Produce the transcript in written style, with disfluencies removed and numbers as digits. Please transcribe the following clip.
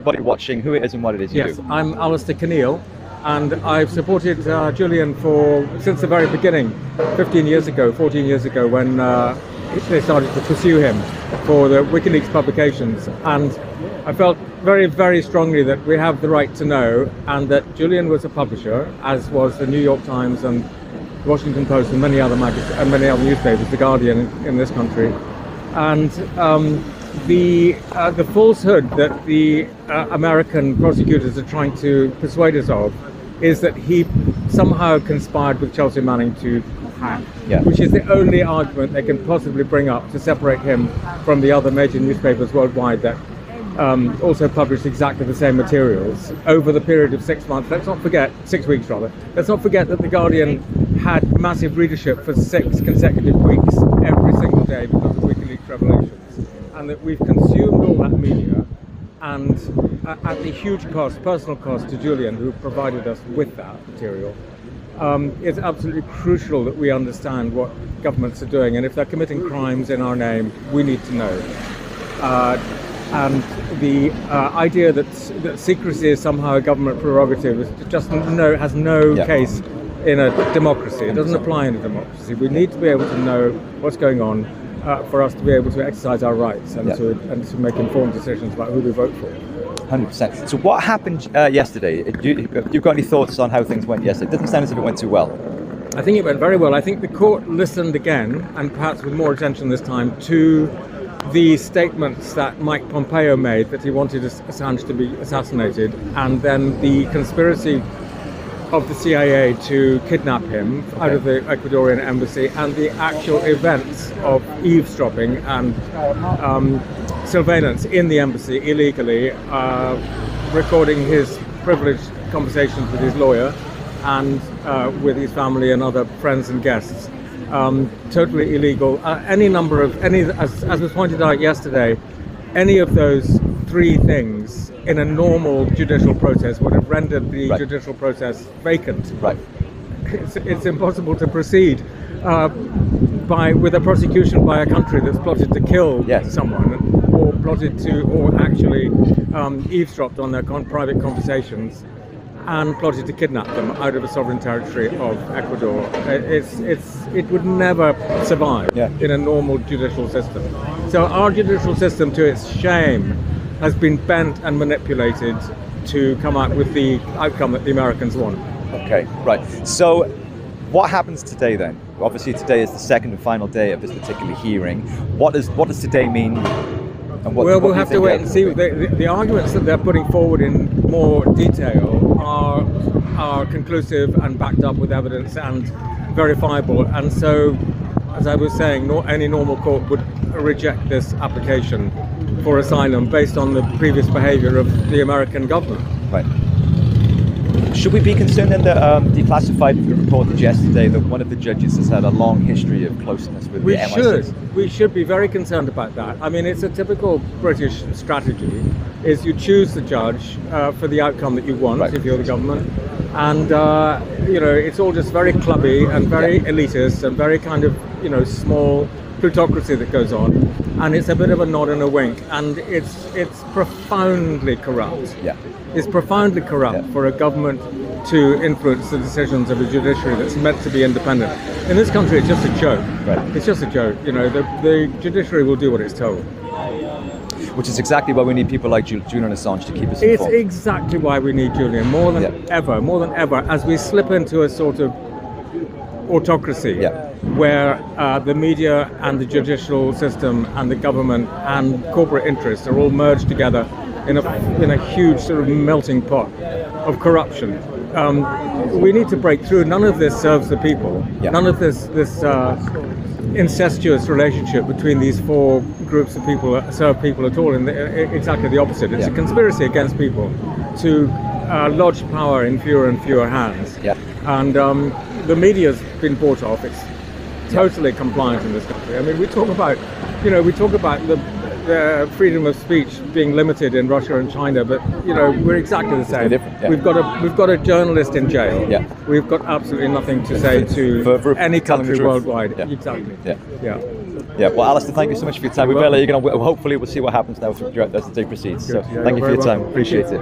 Everybody watching who it is and what it is you do. Yes, I'm Alistair and I've supported Julian since the very beginning, 14 years ago, when they started to pursue him for the WikiLeaks publications. And I felt very, very strongly that we have the right to know, and that Julian was a publisher, as was the New York Times and the Washington Post and many other newspapers, The Guardian in this country. And the falsehood that the American prosecutors are trying to persuade us of is that he somehow conspired with Chelsea Manning to hack, which is the only argument they can possibly bring up to separate him from the other major newspapers worldwide that also published exactly the same materials over the period of 6 months. 6 weeks rather. Let's not forget that The Guardian had massive readership for 6 consecutive weeks, every single day, because of WikiLeaks revelations. And that we've consumed all that media, and at the huge cost, personal cost to Julian, who provided us with that material, it's absolutely crucial that we understand what governments are doing, and if they're committing crimes in our name, we need to know. And the idea that secrecy is somehow a government prerogative has no case in a democracy. It doesn't apply in a democracy. We need to be able to know what's going on, for us to be able to exercise our rights and to make informed decisions about who we vote for. 100%. So what happened yesterday? You've got any thoughts on how things went yesterday? It doesn't sound as if it went too well. I think it went very well. I think the court listened again, and perhaps with more attention this time, to the statements that Mike Pompeo made that he wanted Assange to be assassinated, and then the conspiracy of the CIA to kidnap him out of the Ecuadorian embassy, and the actual events of eavesdropping and surveillance in the embassy illegally, recording his privileged conversations with his lawyer and with his family and other friends and guests. Totally illegal. As was pointed out yesterday, any of those 3 things in a normal judicial process would have rendered the judicial process vacant. Right. It's impossible to proceed with a prosecution by a country that's plotted to kill someone, or actually eavesdropped on their private conversations and plotted to kidnap them out of a sovereign territory of Ecuador. It would never survive in a normal judicial system. So our judicial system, to its shame, has been bent and manipulated to come out with the outcome that the Americans want. Okay, right. So what happens today then? Obviously today is the second and final day of this particular hearing. What does today mean? And we'll have to wait and see. The arguments that they're putting forward in more detail are conclusive and backed up with evidence and verifiable. And so, as I was saying, any normal court would reject this application for asylum based on the previous behavior of the American government. Right. Should we be concerned then that declassified reported yesterday that one of the judges has had a long history of closeness with the MI6? We should be very concerned about that. I mean, it's a typical British strategy, is you choose the judge for the outcome that you want if you're the government. And, it's all just very clubby and very elitist and very kind of, small plutocracy that goes on. And it's a bit of a nod and a wink. And it's profoundly corrupt. Yeah. It's profoundly corrupt for a government to influence the decisions of a judiciary that's meant to be independent. In this country, it's just a joke. Right. It's just a joke. The judiciary will do what it's told. Which is exactly why we need people like Julian Assange to keep us informed. It's exactly why we need Julian, more than ever, as we slip into a sort of autocracy where the media and the judicial system and the government and corporate interests are all merged together in a huge sort of melting pot of corruption. We need to break through. None of this serves the people. None of this incestuous relationship between these 4 groups of people serve people at all. Exactly the opposite. It's a conspiracy against people to lodge power in fewer and fewer hands. And the media's been bought off. It's totally compliant in this country. I mean, we talk about the freedom of speech being limited in Russia and China, but we're exactly the same. We've got a journalist in jail. We've got absolutely nothing to say to any country worldwide. Exactly. Yeah, well, Alistair, thank you so much for your time. We better let you get on. Hopefully, we'll see what happens now throughout as the day proceeds. So, Good. Yeah, thank you for you're your very time. welcome. Appreciate it.